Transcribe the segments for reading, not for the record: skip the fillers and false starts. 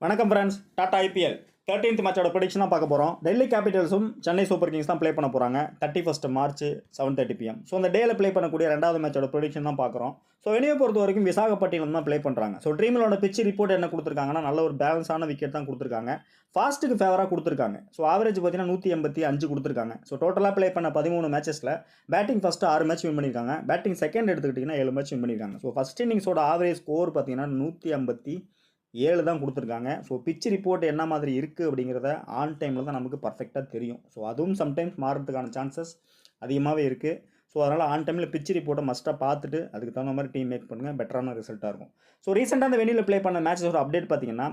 வணக்கம் friends, Tata IPL 13th மேட்சோட prediction தான் பார்க்க போகிறோம். டெல்லி கேபிட்டல்ஸும் சென்னை சூப்பர் கிங்ஸ் தான் ப்ளே பண்ண போகிறாங்க 31st மார்ச் 7:30 PM. ஸோ அந்த டேயில் ப்ளே பண்ணக்கூடிய ரெண்டாவது மேட்சோட ப்ரெடிக்ஷன் தான் பார்க்குறோம். ஸோ வெளியே பொறுத்த வரைக்கும் விசாகப்பட்டினம் தான் ப்ளே பண்ணுறாங்க. ஸோ ட்ரீமிலோட பிச் ரிப்போர்ட் என்ன கொடுத்துருக்காங்கன்னா, நல்ல ஒரு பேலன்ஸான விக்கெட் தான் கொடுத்துருக்காங்க. ஃபாஸ்ட்டுக்கு ஃபேவராக கொடுத்துருக்காங்க. ஸோ ஆவரேஜ் பார்த்தீங்கன்னா 185 கொடுத்துருக்காங்க. ஸோ டோட்டலாக ப்ளே பண்ண 13 மேட்சஸில் பேட்டிங் ஃபஸ்ட்டு 6 மேட்ச் வின் பண்ணியிருக்காங்க. பேட்டிங் செகண்ட் எடுத்துக்கிட்டிங்கன்னா 7 மேட்ச் வின் பண்ணியிருக்காங்க. ஸோ ஃபஸ்ட் இன்னிங்ஸோட ஆவரேஜ் ஸ்கோர் பார்த்தீங்கன்னா 157 தான் கொடுத்துருக்காங்க. ஸோ பிச் ரிப்போர்ட் என்ன மாதிரி இருக்குது அப்படிங்கிறத ஆன் டைமில் தான் நமக்கு பர்ஃபெக்டாக தெரியும். ஸோ அதுவும் சம்டைம்ஸ் மாறுறதுக்கான சான்சஸ் அதிகமாகவே இருக்குது. ஸோ அதனால் ஆன் டைமில் பிச் ரிப்போர்ட்டை மஸ்ட்டாக பார்த்துட்டு அதுக்கு தகுந்த மாதிரி டீம் மேக் பண்ணுங்கள், பெட்டரான ரிசல்ட்டாக இருக்கும். ஸோ ரீசெண்டாக அந்த வெளியில் ப்ளே பண்ண மேட்சஸோட அப்டேட் பார்த்தீங்கன்னா,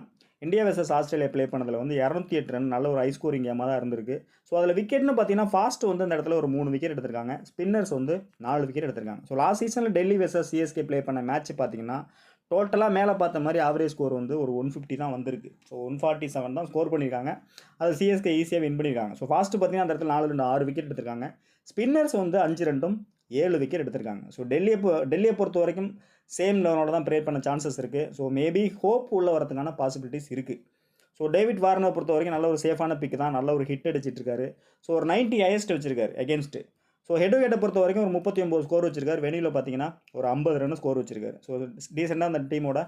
இந்தியா வெர்சஸ் ஆஸ்திரேலியா ப்ளே பண்ணதில் வந்து 208 ரன் நல்ல ஒரு ஹை ஸ்கோரிங் கேமாக தான் இருந்திருக்கு. ஸோ அதில் விக்கெட்னு பார்த்தீங்கன்னா ஃபாஸ்ட் வந்து அந்த இடத்துல ஒரு 3 விக்கெட் எடுத்திருக்காங்க. ஸ்பின்னர்ஸ் வந்து 4 விக்கெட் எடுத்திருக்காங்க. ஸோ லாஸ்ட் சீசனில் டெல்லி வெர்சஸ் சிஎஸ்கே ப்ளே பண்ண மேட்ச் பார்த்தீங்கன்னா டோட்டலாக மேலே பார்த்த மாதிரி ஆவரேஜ் ஸ்கோர் வந்து ஒரு 150 தான் வந்திருக்கு. ஸோ 147 தான் ஸ்கோர் பண்ணியிருக்காங்க. அது சிஎஸ்கே ஈஸியாக வின் பண்ணியிருக்காங்க. ஸோ ஃபாஸ்ட்டு பார்த்தீங்கன்னா அந்த இடத்துல 4-6 விக்கெட் எடுத்திருக்காங்க. ஸ்பின்னர்ஸ் வந்து 5 ரன்னும் 7 விக்கெட் எடுத்திருக்காங்க. ஸோ டெல்லியை பொறுத்த வரைக்கும் சேம் லெவனோட தான் ப்ரே பண்ண சான்சஸ் இருக்குது. ஸோ மேபி ஹோப் உள்ள வரதுக்கான பாசிபிலிட்டிஸ் இருக்குது. ஸோ டேவிட் வார்னர் பொறுத்த வரைக்கும் நல்ல ஒரு சேஃபான பிக் தான், நல்ல ஒரு ஹிட் அடிச்சிட்ருக்காரு. ஸோ ஒரு 90 ஹையஸ்ட் வச்சிருக்காரு அகேன்ஸ்ட்டு. ஸோ ஹெட் டு ஹெட்டை பொறுத்த வரைக்கும் ஒரு 39 ஸ்கோர் வச்சிருக்காரு. வெனியில் பார்த்தீங்கன்னா ஒரு 50 ரன் ஸ்கோர் வச்சிருக்காரு. ஸோ டீசெண்டாக அந்த டீமோட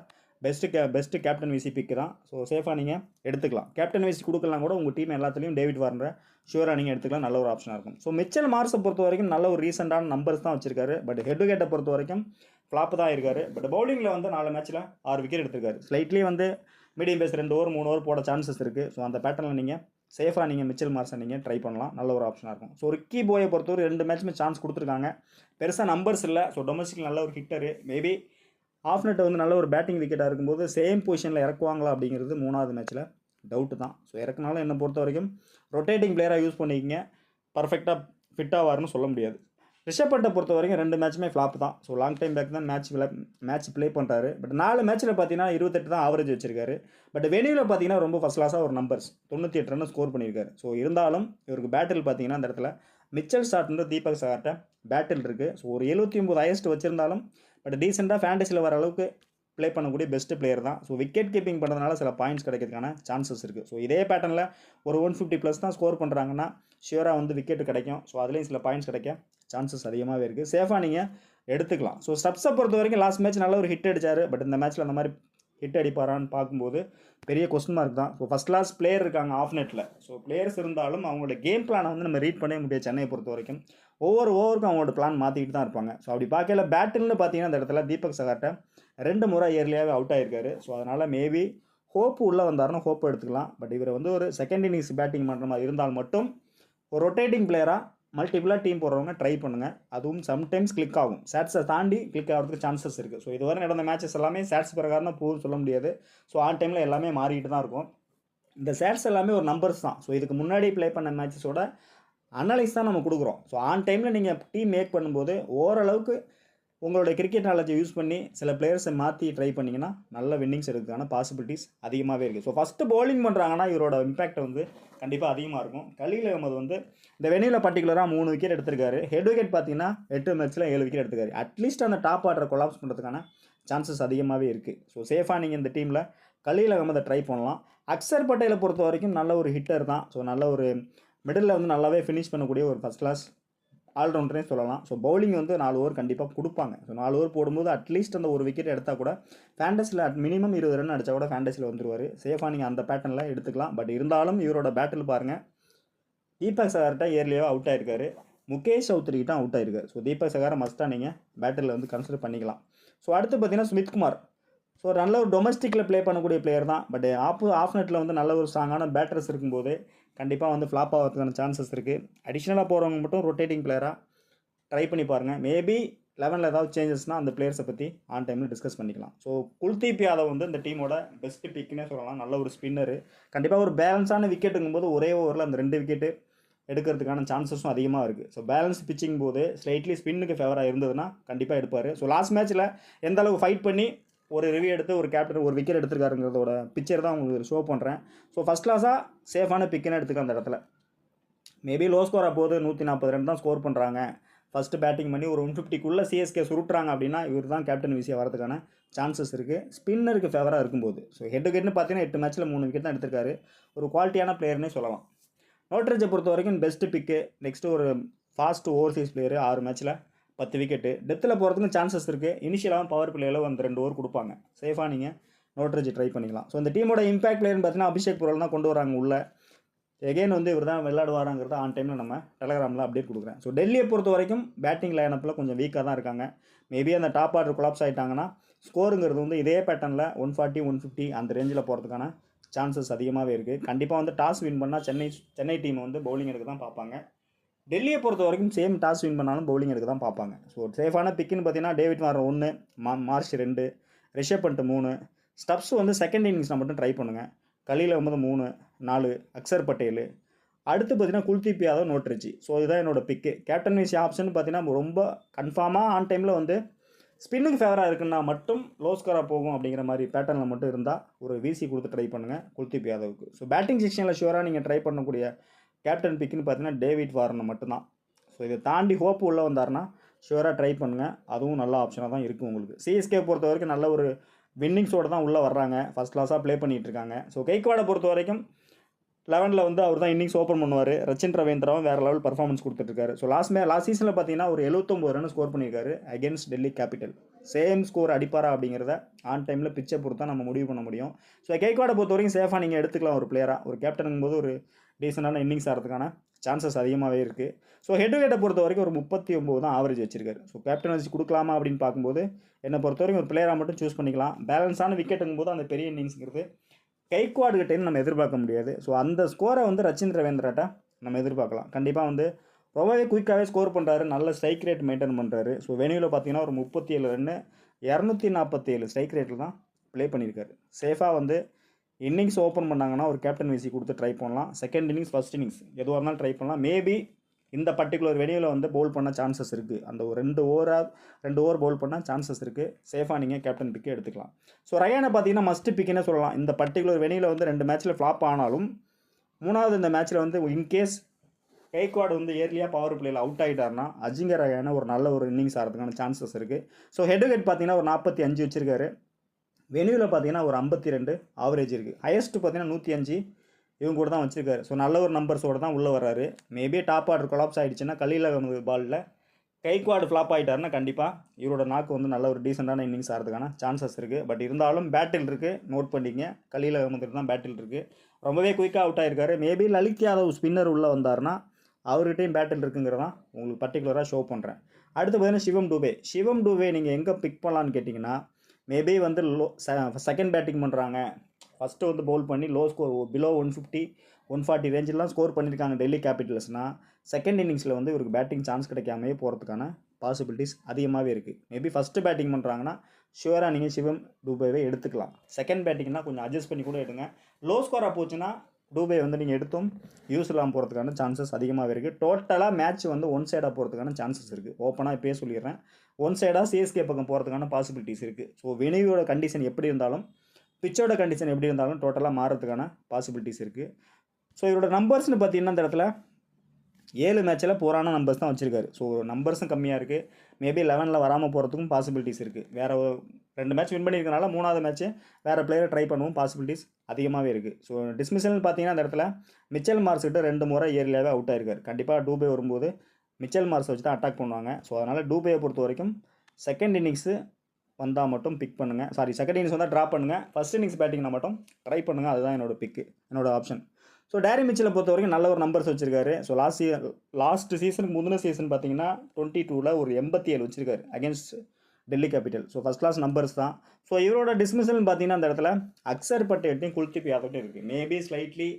பெஸ்ட்டு கேப்டன் விசி பிக்கு தான். ஸோ சேஃபாக நீங்கள் எடுத்துக்கலாம். கேப்டன் விசி கொடுக்கலாம் கூட உங்கள் டீம் எல்லாத்துலேயும் டேவிட் வார்னரை ஷூராக நீங்கள் எடுத்துக்கலாம். நல்ல ஒரு ஆப்ஷனாக இருக்கும். ஸோ மிச்சல் மார்ஸை பொறுத்த வரைக்கும் நல்ல ஒரு ரீசெண்டான நம்பர்ஸ் தான் வச்சிருக்காரு. பட் ஹெட் டு ஹெட்டை பொறுத்த வரைக்கும் ஃப்ளாப் தான் இருக்காரு. பட் பவுலிங்கில் வந்து 4 மேட்ச்சில் 6 விக்கெட் எடுத்திருக்காரு. ஸ்லைட்லி வந்து மீடியம் பேஸ் 2 ஓவர் 3 ஓவர் போட சான்சஸ் இருக்குது. ஸோ அந்த பேட்டர்னில் நீங்கள் சேஃபாக நீங்கள் மிச்சல் மார்ஸை நீங்கள் ட்ரை பண்ணலாம். நல்ல ஒரு ஆப்ஷனாக இருக்கும். ஸோ ரிக்கி போயை பொறுத்தவரை 2 மேட்ச்சுமே சான்ஸ் கொடுத்துருக்காங்க. பெருசாக நம்பர்ஸ் இல்லை. ஸோ டொமஸ்டிக் நல்ல ஒரு ஹிட்டரு. மேபி ஆஃப் நெட் வந்து நல்ல ஒரு பேட்டிங் விக்கெட்டாக இருக்கும்போது சேம் பொசிஷனில் இறக்குவாங்களா அப்படிங்கிறது 3வது மேட்ச்சில் டவுட்டு தான். ஸோ இறக்குனாலும் என்னை பொறுத்த வரைக்கும் ரொட்டேட்டிங் பிளேயராக யூஸ் பண்ணிக்கிங்க. பர்ஃபெக்டாக ஃபிட்டாவாருன்னு சொல்ல முடியாது. ரிஷப் பண்ட்டை பொறுத்த வரைக்கும் 2 மேட்ச்சுமே ஃப்ளாப் தான். ஸோ லாங் டைம் பேக் தான் மேட்ச் ப்ளே பண்ணுறாரு. பட் 4 மேட்ச்சில் பார்த்தீங்கன்னா 28 தான் ஆவரேஜ் வச்சிருக்காரு. பட் வெனியில் பார்த்தீங்கன்னா ரொம்ப ஃபஸ்ட் கிளாஸாக ஒரு நம்பர்ஸ் 98 ரன் ஸ்கோர் பண்ணியிருக்காரு. ஸோ இருந்தாலும் இவருக்கு பேட்டில் பார்த்தீங்கன்னா அந்த இடத்துல மிச்சல் ஸ்டார்ட்ன்ற தீபக் சகார்ட்ட பேட்டில் இருக்குது. ஸோ ஒரு 79 ஹையஸ்ட் வச்சிருந்தாலும் பட் டீசெண்டாக ஃபேண்டஸியில் வர அளவுக்கு ப்ளே பண்ணக்கூடிய பெஸ்ட் பிளேயர் தான். ஸோ விக்கெட் கீப்பிங் பண்ணுறதுனால சில பாயிண்ட்ஸ் கிடைக்கிறதுக்கான சான்சஸ் இருக்குது. ஸோ இதே பேட்டர்னில் ஒரு 150+ தான் ஸ்கோர் பண்ணுறாங்கன்னா ஷியூராக வந்து விக்கெட் கிடைக்கும். ஸோ அதுலேயும் சில பாயிண்ட்ஸ் கிடைக்க சான்சஸ் அதிகமாகவே இருக்குது. சேஃபாக நீங்கள் எடுத்துக்கலாம். ஸோ ஸ்டப்ஸை பொறுத்த வரைக்கும் லாஸ்ட் மேட்ச் நல்ல ஒரு ஹிட் அடித்தார். பட் இந்த மேட்ச்சில் அந்த மாதிரி ஹிட் அடிப்பாரான்னு பார்க்கும்போது பெரிய கொஸ்டின் மார்க் தான். ஸோ ஃபஸ்ட் கிளாஸ் பிளேயர் இருக்காங்க ஆஃப் நெட்டில். ஸோ பிளேயர்ஸ் இருந்தாலும் அவங்களோட கேம் பிளானை வந்து நம்ம ரீட் பண்ணவே முடியாது. சென்னையை பொறுத்த வரைக்கும் ஒவ்வொரு ஓவருக்கும் அவங்களோட பிளான் மாற்றிக்கிட்டு தான் இருப்பாங்க. ஸோ அப்படி பார்க்கல பேட்டில்னு பார்த்தீங்கன்னா அந்த இடத்துல தீபக் சகார்ட்ட 2 முறை இயர்லியாகவே அவுட் ஆகிருக்காரு. ஸோ அதனால் மேபி ஹோப் உள்ளே வந்தாருன்னா ஹோப் எடுத்துக்கலாம். பட் இவர் வந்து ஒரு செகண்ட் இன்னிங்ஸ் பேட்டிங் பண்ணுற மாதிரி இருந்தால் மட்டும் ஒரு ரொட்டேட்டிங் பிளேயராக மல்டிபிளாக டீம் போடுறவங்க ட்ரை பண்ணுங்கள். அதுவும் சம்டைம்ஸ் கிளிக் ஆகும். சேட்ஸை தாண்டி கிளிக் ஆகிறதுக்கு சான்சஸ் இருக்குது. ஸோ இதுவரை நடந்த மேட்சஸ் எல்லாமே சேட்ஸ் பிரகாரம் தான் போகுதுன்னு சொல்ல முடியாது. ஸோ ஆன் டைமில் எல்லாமே மாறிட்டு தான் இருக்கும். இந்த சேட்ஸ் எல்லாமே ஒரு நம்பர்ஸ் தான். ஸோ இதுக்கு முன்னாடி ப்ளே பண்ண மேட்சஸோட அனலைஸ் தான் நம்ம கொடுக்குறோம். ஸோ ஆன் டைமில் நீங்கள் டீம் மேக் பண்ணும்போது ஓரளவுக்கு உங்களோட கிரிக்கெட் நாலேஜை யூஸ் பண்ணி சில பிளேயர்ஸை மாற்றி ட்ரை பண்ணிங்கன்னா நல்ல வின்னிங்ஸ் எடுக்கிறதுக்கான பாசிபிலிட்டிஸ் அதிகமாகவே இருக்குது. ஸோ ஃபஸ்ட்டு பவுலிங் பண்ணுறாங்கன்னா இவரோட இம்பாக்ட் வந்து கண்டிப்பாக அதிகமாக இருக்கும். கலீல் அகமது வந்து இந்த வெனியில் பர்டிகுலராக 3 விக்கெட் எடுத்திருக்காரு. ஹெட் விக்கெட் பார்த்தீங்கன்னா 8 மேட்ச்சில் 7 விக்கெட் எடுத்துக்காரு. அட்லீஸ்ட் அந்த டாப் ஆர்டரை கொலாப்ஸ் பண்ணுறதுக்கான சான்சஸ் அதிகமாகவே இருக்குது. ஸோ சேஃபாக நீங்கள் இந்த டீமில் கலீல் அகமதை ட்ரை பண்ணலாம். அக்சர் பட்டேலை பொறுத்த வரைக்கும் நல்ல ஒரு ஹிட்டர் தான். ஸோ நல்ல ஒரு மிடில் வந்து நல்லாவே ஃபினிஷ் பண்ணக்கூடிய ஒரு ஃபஸ்ட் கிளாஸ் ஆல்ரவுண்டரே சொல்லலாம். ஸோ பவுலிங் வந்து 4 ஓவர் கண்டிப்பாக கொடுப்பாங்க. ஸோ 4 ஓவர் போடும்போது அட்லீஸ்ட் அந்த ஒரு விக்கெட் எடுத்தால் கூட ஃபேண்டஸில் மினிமம் 20 ரன் அடித்தா கூட ஃபேண்டஸில் வந்துருவார். சேஃபாக நீங்கள் அந்த பேட்டர்னில் எடுத்துக்கலாம். பட் இருந்தாலும் இவரோட பேட்டில் பாருங்கள், தீபக் சகார்ட்ட இயர்லியாக அவுட் ஆகிருக்காரு. முகேஷ் சௌத்ரிகிட்ட அவுட் ஆகிருக்காரு. ஸோ தீபக் சகாரை மஸ்ட்டாக நீங்கள் பேட்டில் வந்து கன்சிடர் பண்ணிக்கலாம். ஸோ அடுத்து பார்த்தீங்கன்னா ஸ்மித்குமார். ஸோ நல்ல ஒரு டொமஸ்டிக்கில் ப்ளே பண்ணக்கூடிய பிளேயர் தான். பட் ஆஃப் நெட்டில் வந்து நல்ல ஒரு ஸ்ட்ராங்கான பேட்டர்ஸ் இருக்கும்போது கண்டிப்பாக வந்து ஃப்ளாப் ஆகிறதுக்கான சான்சஸ் இருக்குது. அடிஷ்னலாக போகிறவங்க மட்டும் ரொட்டேட்டிங் பிளேயராக ட்ரை பண்ணி பாருங்கள். மேபி 11ல் ஏதாவது சேஞ்சஸ்னால் அந்த பிளேயர்ஸை பற்றி ஆன் டைமில் டிஸ்கஸ் பண்ணிக்கலாம். ஸோ குல்தீப் யாதவ் வந்து இந்த டீமோட பெஸ்ட்டு பிக்குன்னே சொல்லலாம். நல்ல ஒரு ஸ்பின்னரு. கண்டிப்பாக ஒரு பேலன்ஸான விக்கெட்டுங்கும்போது ஒரே ஓவரில் அந்த 2 விக்கெட்டு எடுக்கிறதுக்கான சான்சஸும் அதிகமாக இருக்குது. ஸோ பேலன்ஸ் பிச்சிங் போது ஸ்லைட்லி ஸ்பின்னுக்கு ஃபேவராக இருந்ததுன்னா கண்டிப்பாக எடுப்பார். ஸோ லாஸ்ட் மேட்ச்சில் எந்த அளவுக்கு ஃபைட் பண்ணி ஒரு ரிவ்யூ எடுத்து ஒரு கேப்டன் ஒரு விக்கெட் எடுத்துருக்காருங்கிறதோட பிக்சர் தான் உங்களுக்கு ஷோ பண்ணுறேன். ஸோ ஃபஸ்ட் கிளாஸாக சேஃபான பிக்குன்னு எடுத்துக்க அந்த இடத்துல மேபி லோ ஸ்கோராக போகுது 140 ரன் தான் ஸ்கோர் பண்ணுறாங்க. ஃபஸ்ட்டு பேட்டிங் பண்ணி ஒரு 150க்குள்ளே சிஎஸ்கே சுருட்டுறாங்க அப்படின்னா இவர் தான் கேப்டன் விசியாக வரதுக்கான சான்சஸ் இருக்குது, ஸ்பின்னருக்கு ஃபேவராக இருக்கும்போது. ஸோ ஹெட் டு ஹெட்னு பார்த்தீங்கன்னா 8 மேட்ச்சில் 3 விக்கெட் தான் எடுத்திருக்காரு. ஒரு குவாலிட்டியான பிளேயர்னே சொல்லலாம். நோட்ரிட்ஜை பொறுத்த வரைக்கும் பெஸ்ட்டு பிக்கு. நெக்ஸ்ட்டு ஒரு ஃபாஸ்ட் ஓவர்சீஸ் பிளேயர், 6 மேட்ச்சில் 10 விக்கெட்டு. டெத்தில் போகிறதுக்கும் சான்சஸ் இருக்குது. இனிஷியலாகவும் பவர் பிளேயில் அந்த 2 ஓவர் கொடுப்பாங்க. சேஃபாக நீங்கள் நோட்ரிட்ஜ் ட்ரை பண்ணிக்கலாம். ஸோ இந்த டீமோட இம்பாக்ட் பிளேயர்னு பார்த்தீங்கன்னா அபிஷேக் புரல் தான் கொண்டு வராங்க உள்ள. எகெயின் வந்து இவர் தான் விளையாடுவாராங்கிறத ஆன் டைமில் நம்ம டெலகிராமில் அப்டேட் கொடுக்குறேன். ஸோ டெல்லியை பொறுத்த வரைக்கும் பேட்டிங் லைனப்பில் கொஞ்சம் வீக்காக தான் இருக்காங்க. மேபி அந்த டாப் ஆர்டர் கொலாப்ஸ் ஆகிட்டாங்கன்னா ஸ்கோருங்கிறது வந்து இதே பேட்டர்னில் 140 150 அந்த ரேஞ்சில் போகிறதுக்கான சான்சஸ் அதிகமாகவே இருக்குது. கண்டிப்பாக வந்து டாஸ் வின் பண்ணால் சென்னை டீம் வந்து பவுலிங் எடுக்க தான் பார்ப்பாங்க. டெல்லியை பொறுத்த வரைக்கும் சேம் டாஸ் வின் பண்ணாலும் பவுலிங் எடுக்க தான் பார்ப்பாங்க. ஸோ சேஃபான பிக்குன்னு பார்த்தீங்கன்னா David Warner 1, Marsh 2, Rishabh Pant 3, Stubbs வந்து செகண்ட் இன்னிங்ஸில் மட்டும் ட்ரை பண்ணுங்கள். கலீல் அஹ்மத் 3, 4, அக்சர் பட்டேல். அடுத்து பார்த்தீங்கன்னா குல்தீப் யாதவ், நோட்ரிட்ஜ். ஸோ இதுதான் என்னோட பிக்கு. கேப்டன் விசி ஆப்ஷன் பார்த்தீங்கன்னா ரொம்ப கன்ஃபார்மாக ஆன் டைமில் வந்து ஸ்பின்னுக்கு ஃபேவராக இருக்குன்னா மட்டும் லோ ஸ்கோராக போகும் அப்படிங்கிற மாதிரி பேட்டர்னில் மட்டும் இருந்தால் ஒரு விசி கொடுத்து ட்ரை பண்ணுங்கள் குல்தீப் யாதவுக்கு. ஸோ பேட்டிங் செக்ஷனில் ஷுவராக நீங்கள் ட்ரை பண்ணக்கூடிய கேப்டன் பிக்குன்னு பார்த்தீங்கன்னா டேவிட் வார்னர் மட்டும்தான். ஸோ இதை தாண்டி ஹோப் உள்ளே வந்தார்னா ஷுவராக ட்ரை பண்ணுங்கள். அதுவும் நல்ல ஆப்ஷனாக தான் இருக்குது உங்களுக்கு. சிஎஸ்கே பொறுத்த வரைக்கும் நல்ல ஒரு வின்னிங்ஸோடு தான் உள்ளே வர்றாங்க. ஃபஸ்ட் கிளாஸாக ப்ளே பண்ணிகிட்டு இருக்காங்க. ஸோ கெய்க்வாடை பொறுத்த வரைக்கும் 11ல் வந்து அவர் தான் இன்னிங்ஸ் ஓப்பன் பண்ணுவார். ரச்சின் ரவீந்திராவும் வேறு லெவல் பர்ஃபார்மன்ஸ் கொடுத்துட்ருக்காரு. ஸோ லாஸ்ட் சீசனில் பார்த்தீங்கன்னா ஒரு 79 ரன் ஸ்கோர் பண்ணியிருக்காரு against Delhi Capital. Same score அடிப்பாரா அப்படிங்கிறத ஆன் டைமில் பிச்சை பொறுத்து தான் நம்ம முடிவு பண்ண முடியும். ஸோ கெய்க்வாடை பொறுத்த வரைக்கும் சேஃபாக நீங்கள் எடுத்துக்கலாம் ஒரு பிளேயராக. ஒரு கேப்டனுங்கும் போது ஒரு டீசெண்டான இன்னிங்ஸ் ஆகிறதுக்கான சான்சஸ் அதிகமாகவே இருக்குது. ஸோ ஹெட் டு ஹெட்டை பொறுத்த வரைக்கும் ஒரு 39 தான் ஆவரேஜ் வச்சிருக்காரு. ஸோ கேப்டன் வச்சு கொடுக்கலாமா அப்படின்னு பார்க்கும்போது என்னை பொறுத்த வரைக்கும் ஒரு பிளேயராக மட்டும் சூஸ் பண்ணிக்கலாம். பேலன்ஸான விக்கெட்டுங்கும் போது அந்த பெரிய இன்னிங்ஸுங்கிறது கெய்க்வாடு கிட்டேன்னு நம்ம எதிர்பார்க்க முடியாது. ஸோ அந்த ஸ்கோரை வந்து ரச்சின் ரவீந்திராட்ட நம்ம எதிர்பார்க்கலாம். கண்டிப்பாக வந்து ரொம்பவே குயிக்காகவே ஸ்கோர் பண்ணுறாரு. நல்ல ஸ்ட்ரைக் ரேட் மெயின்டைன் பண்ணுறாரு. ஸோ வெனியூவில் பார்த்தீங்கன்னா ஒரு 37 ரன்னு 247 ஸ்ட்ரைக் ரேட்டில் தான் ப்ளே பண்ணியிருக்காரு. சேஃபாக வந்து இன்னிங்ஸ் ஓப்பன் பண்ணாங்கன்னா ஒரு கேப்டன் விசி கொடுத்து ட்ரை பண்ணலாம். செகண்ட் இன்னிங்ஸ் ஃபஸ்ட் இன்னிங்ஸ் எதுவாக இருந்தாலும் ட்ரை பண்ணலாம். மேபி இந்த பர்டிகுலர் வெனியூவில் வந்து பவுல் பண்ண சான்சஸ் இருக்குது. அந்த ஒரு 2 ஓவர் பவுல் பண்ண சான்சஸ் இருக்குது. சேஃபாக நீங்கள் கேப்டன் பிக்கே எடுத்துக்கலாம். ஸோ ரயானை பார்த்தீங்கன்னா மஸ்ட் பிக்குன்னே சொல்லலாம். இந்த பர்டிகுலர் வெனியூவில் வந்து 2 மேட்ச்சில் ஃப்ளாப் ஆனாலும் 3வது இந்த மேட்ச்சில் வந்து இன்கேஸ் கெய்க்வாட் வந்து ஏர்லியாக பவர் பிளேயில் அவுட் ஆகிட்டார்னா அஜிங்கர் ரயானை ஒரு நல்ல ஒரு இன்னிங்ஸ் ஆகிறதுக்கான சான்சஸ் இருக்குது. ஸோ ஹெட் டு ஹெட் பார்த்தீங்கன்னா ஒரு 45 வச்சிருக்காரு. வெனியூவில் பார்த்தீங்கன்னா ஒரு 52 ஆவரேஜ் இருக்குது. ஹையஸ்ட்டு பார்த்தீங்கன்னா 105 இவங்க கூட தான் வச்சுருக்காரு. ஸோ நல்ல ஒரு நம்பர்ஸோடு தான் உள்ளே வர்றாரு. மேபி டாப் ஆர்டர் கொலாப்ஸ் ஆகிடுச்சுன்னா கலீல் அஹ்மத் பாலில் கெய்க்வாடு ஃப்ளாப் ஆகிட்டாருன்னா கண்டிப்பாக இவரோட நாக்கு வந்து நல்ல ஒரு டீசெண்டான இன்னிங்ஸ் ஆகிறதுக்கான சான்சஸ் இருக்குது. பட் இருந்தாலும் பேட்டில் இருக்குது, நோட் பண்ணிங்க. கலீல் அஹ்மத் தான் பேட்டில் இருக்குது. ரொம்பவே குயிக்காக அவுட் ஆகிருக்காரு. மேபி லலித் யாதவ் ஸ்பின்னர் உள்ளே வந்தார்னா அவர்கிட்டையும் பேட்டில் இருக்குங்கிறதான் உங்களுக்கு பர்டிகுலராக ஷோ பண்ணுறேன். அடுத்து பார்த்தீங்கன்னா சிவம் டூபே நீங்கள் எங்கே பிக் பண்ணலான்னு கேட்டிங்கன்னா மேபி வந்து செகண்ட் பேட்டிங் பண்ணுறாங்க. ஃபஸ்ட்டு வந்து பவுல் பண்ணி லோ ஸ்கோர் பிலோ 150 140 ரேஞ்செலாம் ஸ்கோர் பண்ணியிருக்காங்க டெல்லி கேபிட்டல்ஸ்னால் செகண்ட் இன்னிங்ஸில் வந்து இவருக்கு பேட்டிங் சான்ஸ் கிடைக்காமே போகிறதுக்கான பாசிபிலிட்டிஸ் அதிகமாகவே இருக்குது. மேபி ஃபஸ்ட்டு பேட்டிங் பண்ணுறாங்கன்னா ஷுவராக நீங்கள் சிவம் டூபேவே எடுத்துக்கலாம். செகண்ட் பேட்டிங்னா கொஞ்சம் அட்ஜஸ்ட் பண்ணி கூட எடுங்க. லோ ஸ்கோராக போச்சுன்னா டூபே வந்து நீங்கள் எடுத்தும் யூஸ் இல்லாமல் போகிறதுக்கான சான்சஸ் அதிகமாகவே இருக்குது. டோட்டலாக மேட்ச் வந்து ஒன் சைடாக போகிறதுக்கான சான்சஸ் இருக்குது. ஓப்பனாக இப்போயே சொல்லிடுறேன், ஒன் சைடாக சிஎஸ்கே பக்கம் போகிறதுக்கான பாசிபிலிட்டிஸ் இருக்குது. ஸோ வெனியூவோட கண்டிஷன் எப்படி இருந்தாலும் பிச்சோட கண்டிஷன் எப்படி இருந்தாலும் டோட்டலாக மாறதுக்கான பாசிபிலிட்டிஸ் இருக்குது. ஸோ இவரோட நம்பர்ஸ்னு பார்த்தீங்கன்னா இந்த இடத்துல 7 மேட்ச்சில் போரான நம்பர்ஸ் தான் வச்சுருக்காரு. ஸோ நம்பர்ஸும் கம்மியாக இருக்குது. மேபி 11ல் வராமல் போகிறதுக்கும் பாசிபிலிட்டிஸ் இருக்குது. வேறு 2 மேட்ச் வின் பண்ணியிருக்கனால 3வது மேட்ச்சு வேறு பிளேயரை ட்ரை பண்ணுவோம் பாசிபிலிட்டிஸ் அதிகமாகவே இருக்குது. ஸோ டிஸ்மிஷல்னு பார்த்தீங்கன்னா இந்த இடத்துல மிச்சல் மார்ஸ் கிட்ட 2 முறை இயர்லியாகவே அவுட் ஆயிருக்காரு. கண்டிப்பாக டூபே வரும்போது மிச்சல் மார்ஸ் வச்சு தான் அட்டாக் பண்ணுவாங்க. ஸோ அதனால் டூபேயை பொறுத்த வரைக்கும் செகண்ட் இன்னிங்ஸு வந்தால் மட்டும் பிக் பண்ணுங்கள். செகண்ட் இன்னிங்ஸ் வந்தால் ட்ராப் பண்ணுங்கள். ஃபஸ்ட் இன்னிங்ஸ் பேட்டிங்னா மட்டும் ட்ரை பண்ணுங்கள். அதுதான் என்னோட பிக்கு, என்னோட ஆப்ஷன். ஸோ டேரி மிச்சலை பொறுத்த வரைக்கும் நல்ல ஒரு நம்பர்ஸ் வச்சிருக்காரு. ஸோ லாஸ்ட் சீசனுக்கு முந்தின சீசன் பார்த்தீங்கன்னா 22ல் ஒரு 87 வச்சிருக்காரு against Delhi Capital. So first class numbers தான். ஸோ இவரோட டிஸ்மிஷல்னு பார்த்தீங்கன்னா அந்த இடத்துல அக்சர் பட்டேல்ட்டையும் குல்தீப் யாதவ்ட்டையும் இருக்குது. மேபி ஸ்லைட்லி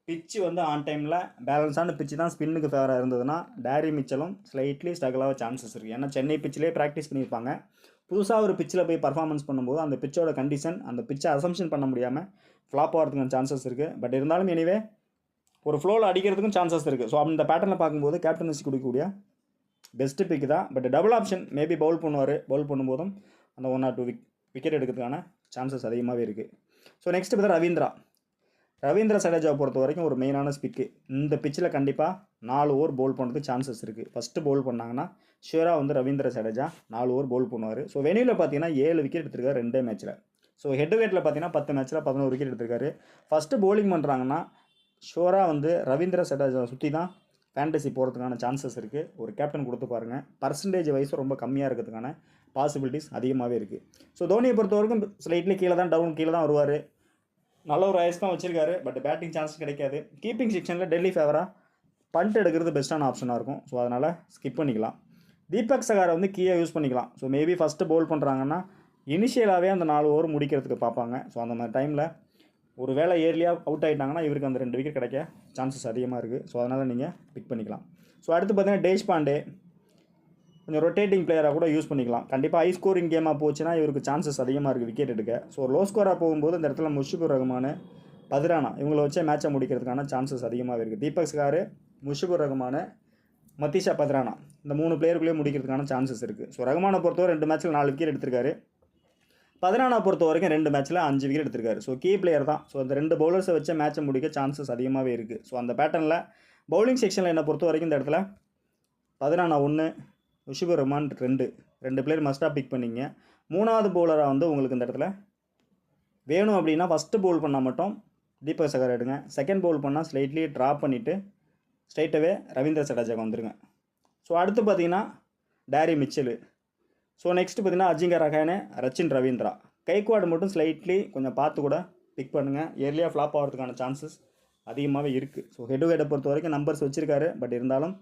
பிச்சு வந்து ஆன் டைமில் பேலன்ஸான பிச்சு தான் ஸ்பின்னுக்கு ஃபேவராக இருந்ததுன்னா டேரி மிச்சலும் ஸ்லைட்லி ஸ்ட்ரகிளாக சான்சஸ் இருக்குது. ஏன்னா சென்னை பிச்சிலே ப்ராக்டிஸ் பண்ணியிருப்பாங்க. புதுசாக ஒரு பிச்சில் போய் பர்ஃபார்மன்ஸ் பண்ணும்போது அந்த பிச்சோட கண்டிஷன் அந்த பிச்சை அசம்ஷன் பண்ண முடியாமல் ஃப்ளாப் ஆகிறதுக்கான சான்சஸ் இருக்குது. பட் இருந்தாலும் எனிவே ஒரு ஃப்ளோவில் அடிக்கிறதுக்கும் சான்சஸ் இருக்குது. ஸோ அந்த பேட்டர்னில் பார்க்கும்போது கேப்டன்சி கொடுக்கக்கூடிய பெஸ்ட்டு பிக் தான். But double option maybe bowl பண்ணும்போதும் அந்த 1 or 2 விக்கெட் எடுக்கிறதுக்கான சான்சஸ் அதிகமாகவே இருக்குது. ஸோ நெக்ஸ்ட் பார்த்தா ரவீந்திரா. ரவீந்திர ஜடேஜாவை பொறுத்த வரைக்கும் ஒரு மெயினான ஸ்பிக்கு. இந்த பிச்சில் கண்டிப்பாக 4 ஓவர் பவுல் பண்ணுறதுக்கு சான்சஸ் இருக்குது. ஃபஸ்ட்டு பவுல் பண்ணாங்கன்னா ஷியூராக வந்து ரவீந்திர ஜடேஜா 4 ஓவர் பவுல் பண்ணுவார். ஸோ வெனியூவில் பார்த்தீங்கன்னா 7 விக்கெட் எடுத்திருக்காரு 2 மேட்ச்சில். ஸோ ஹெட் விக்கெட்டில் பார்த்தீங்கன்னா 10 மேட்ச்சில் 11 விக்கெட் எடுத்திருக்காரு. ஃபஸ்ட்டு பவுலிங் பண்ணுறாங்கன்னா ஷியூராக வந்து ரவீந்திர ஜடேஜா சுற்றி தான் ஃபேண்டசி போகிறதுக்கான சான்சஸ் இருக்குது. ஒரு கேப்டன் கொடுத்து பாருங்கள். பர்சன்டேஜ் வைஸ் ரொம்ப கம்மியாக இருக்கிறதுக்கான பாசிபிலிட்டிஸ் அதிகமாகவே இருக்குது. ஸோ தோனியை பொறுத்த வரைக்கும் ஸ்லைட்லி கீழே தான் வருவார். நல்ல ஒரு ஐஸ் தான் வச்சிருக்காரு. பட் பேட்டிங் சான்ஸ் கிடைக்காது. கீப்பிங் செக்ஷனில் டெல்லி ஃபேவராக பண்ட் எடுக்கிறது பெஸ்ட்டான ஆப்ஷனாக இருக்கும். ஸோ அதனால் ஸ்கிப் பண்ணிக்கலாம். தீபக் சகாரை வந்து கீயாக யூஸ் பண்ணிக்கலாம். ஸோ மேபி ஃபஸ்ட்டு பவுல் பண்ணுறாங்கன்னா இனிஷியலாகவே அந்த 4 ஓவர் முடிக்கிறதுக்கு பார்ப்பாங்க. ஸோ அந்த மாதிரி டைமில் ஒரு வேளை ஏர்லியாக அவுட் ஆகிட்டாங்கன்னா இவருக்கு அந்த 2 விக்கெட் கிடைக்க சான்சஸ் அதிகமாக இருக்குது. ஸோ அதனால் நீங்கள் பிக் பண்ணிக்கலாம். ஸோ அடுத்து பார்த்தீங்கன்னா தேஷ்பாண்டே கொஞ்சம் ரொட்டேட்டிங் பிளேயராக கூட யூஸ் பண்ணிக்கலாம். கண்டிப்பாக ஹை ஸ்கோரிங் கேமாக போச்சுன்னா இவருக்கு சான்சஸ் அதிகமாக இருக்குது விக்கெட் எடுக்க. ஸோ லோ ஸ்கோராக போகும்போது இந்த இடத்துல முஷிபுர் ரஹ்மான், பத்ரானா இவங்களை வச்சே மேட்சை முடிக்கிறதுக்கான சான்சஸ் அதிகமாக இருக்குது. தீபக் சகார், முஷிபுர் ரஹ்மான், மதீஷா பத்ரானா இந்த 3 பிளேயருக்குள்ளேயே முடிக்கிறதுக்கான சான்சஸ் இருக்குது. ஸோ ரஹ்மானை பொறுத்தவரை 2 மேட்ச்சில் 4 விக்கெட் எடுத்திருக்காரு. பத்ரானா பொறுத்த வரைக்கும் 2 மேட்ச்சில் 5 விக்கெட் எடுத்திருக்காரு. ஸோ கீ பிளேயர் தான். ஸோ அந்த 2 பவுலர்ஸை வச்சே மேட்சை முடிக்க சான்சஸ் அதிகமாகவே இருக்குது. ஸோ அந்த பேட்டர்னில் பவுலிங் செக்ஷனில் என்னை பொறுத்த வரைக்கும் இந்த இடத்துல பத்ரானா 1, முஷிபுர் ரஹ்மான் 2 பிளேயர் மஸ்ட்டாக பிக் பண்ணிங்க. 3வது பவுலராக வந்து உங்களுக்கு இந்த இடத்துல வேணும் அப்படின்னா ஃபஸ்ட்டு பவுல் பண்ணால் மட்டும் தீபக் சகார் எடுங்க. செகண்ட் பவுல் பண்ணால் ஸ்லைட்லி ட்ராப் பண்ணிவிட்டு ஸ்ட்ரைட்டாகவே ரவீந்திர ஜடேஜாவுக்கு வந்துருங்க. ஸோ அடுத்து பார்த்தீங்கன்னா டேரி மிச்சல். ஸோ நெக்ஸ்ட்டு பார்த்தீங்கன்னா அஜிங்கா ரஹானே, ரச்சின் ரவீந்திரா. கைக்வாட் மட்டும் ஸ்லைட்லி கொஞ்சம் பார்த்து கூட பிக் பண்ணுங்கள். ஏர்லியாக ஃப்ளாப் ஆகிறதுக்கான சான்சஸ் அதிகமாகவே இருக்குது. ஸோ ஹெட் டு ஹெட்டை பொறுத்த வரைக்கும் நம்பர்ஸ் வச்சிருக்காரு. பட் இருந்தாலும்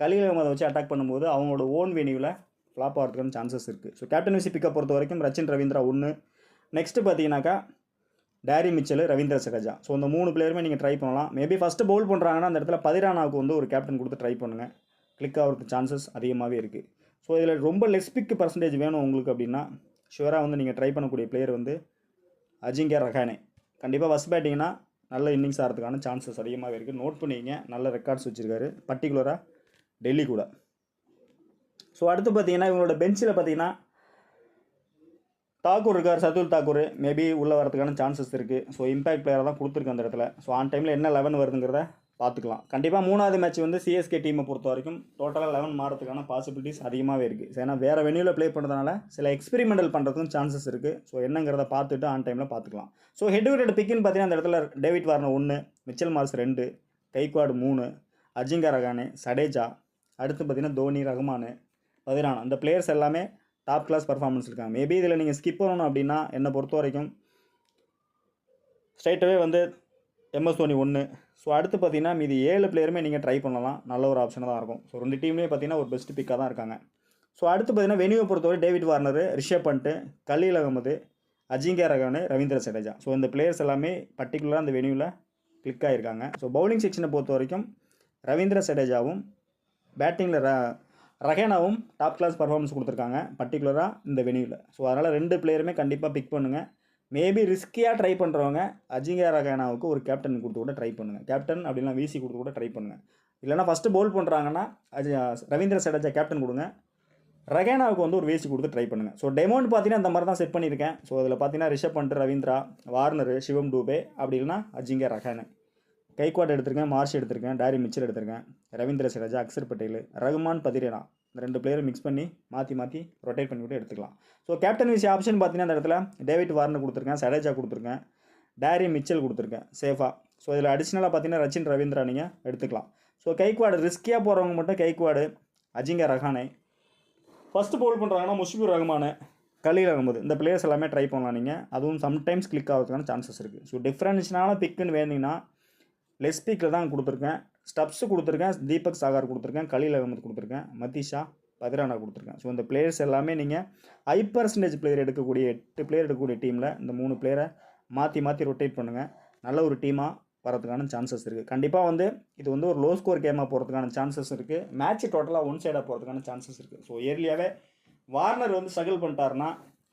கலீல் அகமதை வச்சு அட்டாக் பண்ணும்போது அவங்களோட ஓன் வெனியூவில் ஃப்ளாப் ஆகிறதுக்கான சான்சஸ் இருக்குது. ஸோ கேப்டன்சி பிக்கை பொறுத்த வரைக்கும் ரச்சின் ரவீந்திரா 1. நெக்ஸ்ட்டு பார்த்தீங்கன்னாக்கா டேரி மிச்சல், ரவீந்திர ஜடேஜா. ஸோ இந்த 3 பிளேயருமே நீங்கள் ட்ரை பண்ணலாம். மேபி ஃபஸ்ட்டு பவுல் பண்ணுறாங்கன்னா அந்த இடத்துல பதிரானாவுக்கு வந்து ஒரு கேப்டன் கொடுத்து ட்ரை பண்ணுங்கள். கிளிக் ஆகிறதுக்கு சான்சஸ் அதிகமாகவே இருக்குது. ஸோ இதில் ரொம்ப லெஸ் பிக் பர்சன்டேஜ் வேணும் உங்களுக்கு அப்படின்னா ஷுவராக வந்து நீங்கள் ட்ரை பண்ணக்கூடிய பிளேயர் வந்து அஜிங்கா ரஹானே. கண்டிப்பாக ஃபஸ்ட் பேட்டிங்னா நல்ல இன்னிங்ஸ் ஆகிறதுக்கான சான்சஸ் அதிகமாகவே இருக்குது. நோட் பண்ணிங்க. நல்ல ரெக்கார்ட்ஸ் வச்சுருக்காரு, பர்டிகுலராக டெல்லி கூட. ஸோ அடுத்து பார்த்தீங்கன்னா இவங்களோட பெஞ்சில் பார்த்தீங்கன்னா தாக்கூர் இருக்கார், சர்துல் தாக்கூர் மேபி உள்ளே வரதுக்கான சான்சஸ் இருக்குது. ஸோ இம்பாக்ட் பிளேயராக தான் கொடுத்துருக்கு அந்த இடத்துல. ஸோ ஆன் டைமில் என்ன 11 வருதுங்கிறத பார்த்துக்கலாம். கண்டிப்பாக 3வது மேட்ச் வந்து சிஎஸ்கே டீமை பொறுத்த வரைக்கும் டோட்டலாக 11 மாறதுக்கான பாசிபிலிட்டிஸ் அதிகமாகவே இருக்குது. ஏன்னா வேறு வெனியூவில் ப்ளே பண்ணுறதுனால சில எக்ஸ்பெரிமெண்டல் பண்ணுறதுக்கும் சான்சஸ் இருக்குது. ஸோ என்னங்கிறத பார்த்துட்டு ஆன் டைமில் பார்த்துக்கலாம். ஸோ ஹெட் டு ஹெட் பிக்குன்னு பார்த்தீங்கன்னா அந்த இடத்துல David Warner 1, Mitchell Marsh 2, Gaikwad 3, Ajinkya Rahane, Jadeja, அடுத்து பார்த்தீங்கன்னா தோனி, ரஹ்மான், பதிரானா அந்த பிளேயர்ஸ் எல்லாமே டாப் கிளாஸ் பர்ஃபார்மன்ஸ் இருக்காங்க. மேபி இதில் நீங்கள் ஸ்கிப் பண்ணணும் அப்படின்னா என்னை பொறுத்த வரைக்கும் ஸ்ட்ரைட்டாகவே வந்து எம்எஸ் தோனி 1. ஸோ அடுத்து பார்த்தீங்கன்னா மீதி 7 பிளேயருமே நீங்கள் ட்ரை பண்ணலாம். நல்ல ஒரு ஆப்ஷனாக தான் இருக்கும். ஸோ 2 டீம்லேயே பார்த்தீங்கன்னா ஒரு பெஸ்ட் பிக்காக தான் இருக்காங்க. ஸோ அடுத்து பார்த்தீங்கன்னா வெனியூவை பொறுத்தவரை David Warner, Rishabh Pant, Khaleel Ahmed, Ajinkya Rahane, Ravindra Jadeja. So இந்த பிளேயர்ஸ் எல்லாமே பர்டிகுலராக அந்த வெனியூவில் கிளிக் ஆகியிருக்காங்க. ஸோ பவுலிங் செக்ஷனை பொறுத்த வரைக்கும் ரவீந்திர ஜடேஜாவும் பேட்டிங்கில் ரஹேனாவும் டாப் கிளாஸ் பர்ஃபார்மன்ஸ் கொடுத்துருக்காங்க பர்டிகுலராக இந்த வெனியூவில். ஸோ அதனால் 2 பிளேயருமே கண்டிப்பாக பிக் பண்ணுங்கள். மேபி ரிஸ்கியாக ட்ரை பண்ணுறவங்க அஜிங்கா ரஹானாவுக்கு ஒரு கேப்டன் கொடுத்து கூட ட்ரை பண்ணுங்கள். கேப்டன் அப்படின்னா விசி கொடுத்து கூட ட்ரை பண்ணுங்கள். இல்லைனா ஃபஸ்ட்டு பவுல் பண்ணுறாங்கன்னா ரவீந்திர ஜடேஜா கேப்டன் கொடுங்க. ரஹானாவுக்கு வந்து ஒரு விசி கொடுத்து ட்ரை பண்ணுங்கள். ஸோ டெமௌண்ட் பார்த்தீங்கன்னா அந்த மாதிரி தான் செட் பண்ணியிருக்கேன். ஸோ அதில் பார்த்தீங்கன்னா ரிஷப் பண்ட், ரவீந்திரா, வார்னர், சிவம் டூபே, அப்படி இல்லைனா அஜிங்கா ரஹானே. கைக்வாட் எடுத்திருக்கேன், மார்ஷ் எடுத்திருக்கேன், டேரி மிச்சல் எடுத்திருக்கேன், ரவீந்திர ஜடேஜா, அக்சர் பட்டேல், ரஹ்மான், பதிரேனா இந்த 2 பிளேயரை மிக்ஸ் பண்ணி மாற்றி ரொட்டேட் பண்ணிவிட்டு எடுத்துக்கலாம். ஸோ கேப்டன் விசி ஆப்ஷன் பார்த்தீங்கன்னா அந்த இடத்துல டேவிட் வார்னர் கொடுத்துருக்கேன், ஜடேஜா கொடுத்துருக்கேன், டேரி மிச்சல் கொடுத்துருக்கேன் சேஃபாக. ஸோ இதில் அடிஷ்னலாக பார்த்தீங்கன்னா ரச்சின் ரவீந்திரா நீங்கள் எடுத்துக்கலாம். ஸோ கைக்வாடு ரிஸ்கியாக போகிறவங்க மட்டும் கைக்வாடு, அஜிங்கா ரஹானே. ஃபஸ்ட்டு பவுல் பண்ணுறாங்கன்னா முஷிபுர் ரஹ்மான், கலீல் அகமது இந்த பிளேயர்ஸ் எல்லாமே ட்ரை பண்ணலாம் நீங்கள். அதுவும் சம்டைம்ஸ் கிளிக் ஆகிறதுக்கான சான்சஸ் இருக்குது. ஸோ டிஃப்ரென்ஷனான பிக்குன்னு வேணுங்கன்னா லெஸ் பிக்கில் தான் கொடுத்துருக்கேன். ஸ்டப்ஸு கொடுத்துருக்கேன், தீபக் சாகர் கொடுத்துருக்கேன், கலீல் அகமது கொடுத்துருக்கேன், மதீஷா, பதிரானா கொடுத்துருக்கேன். ஸோ இந்த பிளேயர்ஸ் எல்லாமே நீங்கள் ஹை பர்சன்டேஜ் பிளேயர் எடுக்கக்கூடிய 8 பிளேயர் எடுக்கக்கூடிய டீமில் இந்த 3 பிளேயரை மாற்றி ரொட்டேட் பண்ணுங்கள். நல்ல ஒரு டீமாக வரதுக்கான சான்சஸ் இருக்குது. கண்டிப்பாக வந்து இது வந்து ஒரு லோ ஸ்கோர் கேமாக போகிறதுக்கான சான்சஸ் இருக்குது. மேட்ச் டோட்டலாக ஒன் சைடாக போகிறதுக்கான சான்சஸ் இருக்குது. ஸோ ஏர்லியாகவே வார்னர் வந்து ஸ்ட்ரகிள் பண்ணிட்டாருன்னா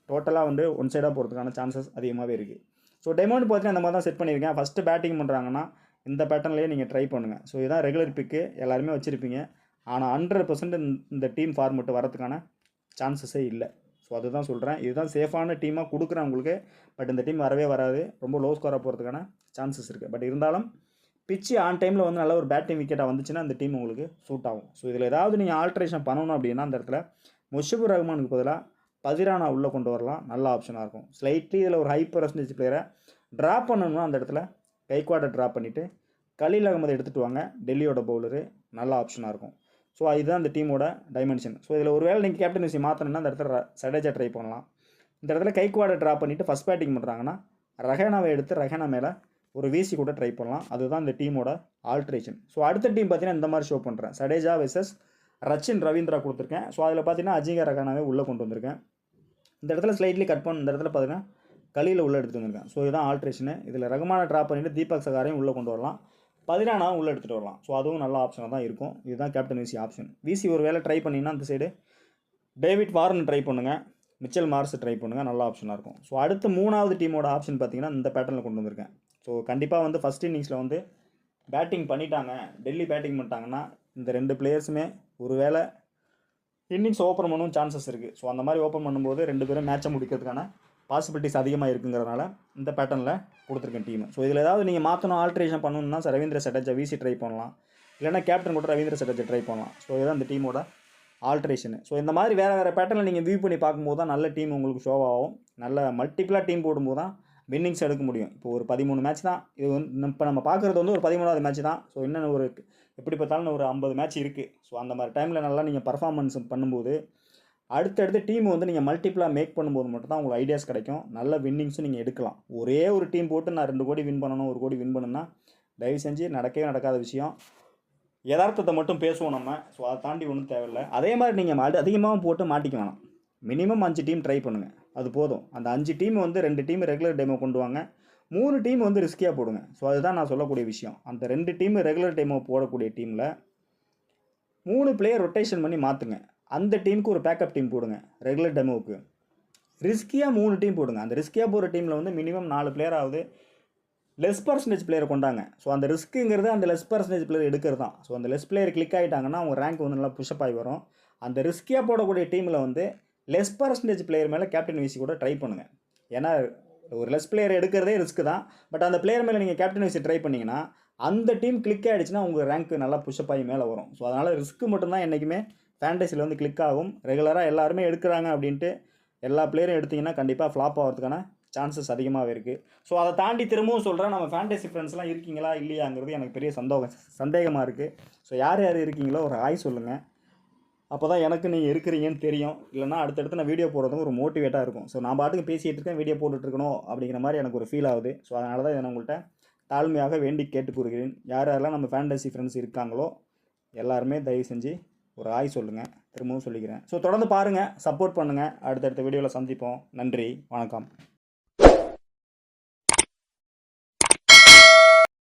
டோட்டலாக வந்து ஒன் சைடாக போகிறதுக்கான சான்சஸ் அதிகமாகவே இருக்குது. ஸோ டெமௌண்ட் பார்த்தீங்கன்னா அந்த மாதிரி தான் செட் பண்ணியிருக்கேன். ஃபஸ்ட்டு பேட்டிங் பண்ணுறாங்கன்னா இந்த பேட்டர்ன்லேயே நீங்கள் ட்ரை பண்ணுங்கள். ஸோ இதுதான் ரெகுலர் பிக்கு எல்லாருமே வச்சுருப்பீங்க. ஆனால் 100% இந்த டீம் ஃபார்மெட்டு வரதுக்கான சான்சஸே இல்லை. ஸோ அதுதான் சொல்கிறேன். இதுதான் சேஃபான டீமாக கொடுக்குறேன் உங்களுக்கு. பட் இந்த டீம் வரவே வராது. ரொம்ப லோ ஸ்கோராக போகிறதுக்கான சான்சஸ் இருக்குது. பட் இருந்தாலும் பிச்சு ஆன் டைமில் வந்து நல்ல ஒரு பேட்டிங் விக்கெட்டாக வந்துச்சுன்னா அந்த டீம் உங்களுக்கு சூட் ஆகும். ஸோ இதில் ஏதாவது நீங்கள் ஆல்ட்ரேஷன் பண்ணணும் அப்படின்னா அந்த இடத்துல முஷிபுர் ரஹ்மானுக்கு பதிலாக பதிரானா உள்ளே கொண்டு வரலாம், நல்ல ஆப்ஷனாக இருக்கும். ஸ்லைட்லி இதில் ஒரு ஹை பர்சன்டேஜ் பிளேயரை ட்ராப் பண்ணணும்னா அந்த இடத்துல கைக்வாடை ட்ராப் பண்ணிவிட்டு கலீல் அகமது எடுத்துகிட்டு வாங்க, டெல்லியோட பவுலரு, நல்ல ஆப்ஷனாக இருக்கும். ஸோ இதுதான் இந்த டீமோட டைமென்ஷன். ஸோ இதில் ஒரு வேளை நீங்கள் கேப்டன்சி மாற்றணும்னா அந்த இடத்துல சடேஜா ட்ரை பண்ணலாம். இந்த இடத்துல கைக்வாடை ட்ராப் பண்ணிவிட்டு ஃபஸ்ட் பேட்டிங் பண்ணுறாங்கன்னா ரஹேனாவை எடுத்து ரஹேனா மேலே ஒரு வீசி கூட ட்ரை பண்ணலாம். அதுதான் இந்த டீமோட ஆல்ட்ரேஷன். ஸோ அடுத்த டீம் பார்த்தீங்கன்னா இந்த மாதிரி ஷோ பண்ணுறேன். சடேஜா வெர்சஸ் ரச்சின் ரவீந்திரா கொடுத்துருக்கேன். ஸோ அதில் பார்த்தீங்கன்னா அஜிங்கா ரஹானாவே உள்ளே கொண்டு வந்திருக்கேன். இந்த இடத்துல ஸ்லைட்லி கட் பண்ண, இந்த இடத்துல பார்த்தீங்கன்னா கலீல உள்ளே எடுத்துகிட்டு வந்திருக்கேன். ஸோ இதுதான் ஆல்ட்ரேஷனு. இதில் ரஹ்மானை ட்ராப் பண்ணிவிட்டு தீபக் சகாரையும் உள்ளே கொண்டு வரலாம், பதிரானாவும் உள்ளே எடுத்துகிட்டு வரலாம். ஸோ அதுவும் நல்ல ஆப்ஷனாக தான் இருக்கும். இதுதான் கேப்டன் விசி ஆப்ஷன். விசி ஒரு வேளை ட்ரை பண்ணிங்கன்னா அந்த சைடு டேவிட் வார்ன் ட்ரை பண்ணுங்கள், மிச்சல் மார்ஸ் ட்ரை பண்ணுங்கள், நல்ல ஆப்ஷனாக இருக்கும். ஸோ அடுத்து மூணாவது டீமோட ஆப்ஷன் பார்த்தீங்கன்னா இந்த பேட்டர்னில் கொண்டு வந்திருக்கேன். ஸோ கண்டிப்பாக வந்து ஃபஸ்ட் இன்னிங்ஸில் வந்து பேட்டிங் பண்ணிட்டாங்க, டெல்லி பேட்டிங் பண்ணிட்டாங்கன்னா இந்த 2 பிளேயர்ஸுமே ஒரு வேளை இன்னிங்ஸ் ஓப்பன் பண்ணவும் சான்சஸ் இருக்குது. ஸோ அந்த மாதிரி ஓப்பன் பண்ணும்போது 2 பேரும் மேட்சை முடிக்கிறதுக்கான பாசிபிலிட்டிஸ் அதிகமாக இருக்குங்கிறதுனால இந்த பேட்டர்னில் கொடுத்துருக்கேன் டீம். ஸோ இதில் ஏதாவது நீங்கள் மாற்றணும், ஆல்ட்ரேஷன் பண்ணணும்னா ரவீந்திர சடேஜா விசி ட்ரை பண்ணலாம், இல்லைனா கேப்டன் கூட ரவீந்திர சடேஜா ட்ரை பண்ணலாம். ஸோ இதுதான் இந்த டீமோட ஆல்ட்ரேஷனு. ஸோ இந்த மாதிரி வேறு பேட்டர்னில் நீங்கள் வியூ பண்ணி பார்க்கும்போது தான் நல்ல டீம் உங்களுக்கு ஷோ ஆகும். நல்ல மல்டிபிளாக டீம் போடும்போது தான் வின்னிங்ஸ் எடுக்க முடியும். இப்போ ஒரு 13 மேட்ச் தான் இது வந்து, இப்போ நம்ம பார்க்குறது வந்து ஒரு 13வது மேட்ச் தான். ஸோ இன்னும் ஒரு எப்படி பார்த்தாலும் ஒரு 50 மேட்ச் இருக்குது. ஸோ அந்த மாதிரி டைமில் நல்லா நீங்கள் பர்ஃபார்மன்ஸ் பண்ணும்போது அடுத்தடுத்து டீம் வந்து நீங்கள் மல்டிபிளாக மேக் பண்ணும்போது மட்டும் தான் உங்களுக்கு ஐடியாஸ் கிடைக்கும், நல்ல வின்னிங்ஸும் நீங்கள் எடுக்கலாம். ஒரே ஒரு டீம் போட்டு நான் 2 கோடி வின் பண்ணணும், 1 கோடி வின் பண்ணணும்னா தயவு செஞ்சு நடக்கவே நடக்காத விஷயம். யதார்த்தத்தை மட்டும் பேசுவோம் நம்ம. ஸோ அதை தாண்டி ஒன்றும் தேவையில்லை. அதே மாதிரி நீங்கள் அதிகமாகவும் போட்டு மாட்டிக்க வேணாம். மினிமம் 5 டீம் ட்ரை பண்ணுங்கள், அது போதும். அந்த 5 டீம் வந்து 2 டீம் ரெகுலர் டெமோ கொண்டு வாங்க, 3 டீம் வந்து ரிஸ்கியாக போடுங்க. ஸோ அதுதான் நான் சொல்லக்கூடிய விஷயம். அந்த 2 டீம் ரெகுலர் டெமோ போடக்கூடிய டீமில் 3 பிளேயர் ரொட்டேஷன் பண்ணி மாற்றுங்க. அந்த டீமுக்கு ஒரு பேக்கப் டீம் போடுங்க. ரெகுலர் டெமோவுக்கு ரிஸ்கியாக 3 டீம் போடுங்க. அந்த ரிஸ்கியாக போகிற டீமில் வந்து மினிமம் 4 பிளேயராவது லெஸ் பர்சன்டேஜ் பிளேயரை கொண்டாங்க. ஸோ அந்த ரிஸ்க்குங்கிறது அந்த லெஸ் பர்சன்டேஜ் பிளேயர் எடுக்கிறது தான். ஸோ அந்த லெஸ் பிளேயர் கிளிக் ஆகிட்டாங்கன்னா அவங்க ரேங்க் வந்து நல்லா புஷ்அப் ஆகி வரும். அந்த ரிஸ்கியாக போடக்கூடிய டீமில் வந்து லெஸ் பர்சன்டேஜ் பிளேயர் மேலே கேப்டன் விசி கூட ட்ரை பண்ணுங்கள். ஏன்னா ஒரு லெஸ் பிளேயர் எடுக்கிறதே ரிஸ்க்கு தான். பட் அந்த பிளேயர் மேலே நீங்கள் கேப்டன் விசி ட்ரை பண்ணிங்கன்னா அந்த டீம் கிளிக் ஆகிடுச்சுன்னா உங்கள் ரேங்க் நல்லா புஷ்அப் ஆகி மேலே வரும். ஸோ அதனால் ரிஸ்க்கு மட்டும்தான் என்றைக்குமே ஃபேண்டஸியில் வந்து கிளிக் ஆகும். ரெகுலராக எல்லாருமே எடுக்கிறாங்க அப்படின்ட்டு எல்லா பிளேயரும் எடுத்திங்கன்னா கண்டிப்பாக ஃப்ளாப் ஆகிறதுக்கான சான்சஸ் அதிகமாகவே இருக்குது. ஸோ அதை தாண்டி திரும்பவும் சொல்கிறேன், நம்ம ஃபேண்டஸி ஃப்ரெண்ட்ஸ்லாம் இருக்கீங்களா இல்லையாங்கிறது எனக்கு பெரிய சந்தேகமாக இருக்குது. ஸோ யார் யார் இருக்கீங்களோ ஒரு ஹாய் சொல்லுங்கள். அப்போ தான் எனக்கு நீங்கள் இருக்கிறீங்கன்னு தெரியும். இல்லைனா அடுத்தடுத்து நான் வீடியோ போடுறதுக்கு ஒரு மோட்டிவேட்டாக இருக்கும். ஸோ நான் பாட்டுக்கு பேசிகிட்டு இருக்கேன், வீடியோ போட்டுட்ருக்கணும் அப்படிங்கிற மாதிரி எனக்கு ஒரு ஃபீல் ஆகுது. ஸோ அதனால தான் இதை நான் உங்கள்கிட்ட தாழ்மையாக வேண்டி கேட்டுக்கூறுகிறேன். யார் யாரெல்லாம் நம்ம ஃபேண்டஸி ஃப்ரெண்ட்ஸ் இருக்காங்களோ எல்லாருமே தயவு செஞ்சு ஒரு ஹாய் சொல்லுங்கள், திரும்பவும் சொல்லிக்கிறேன். ஸோ தொடர்ந்து பாருங்கள், சப்போர்ட் பண்ணுங்கள். அடுத்தடுத்த வீடியோவில் சந்திப்போம். நன்றி, வணக்கம்.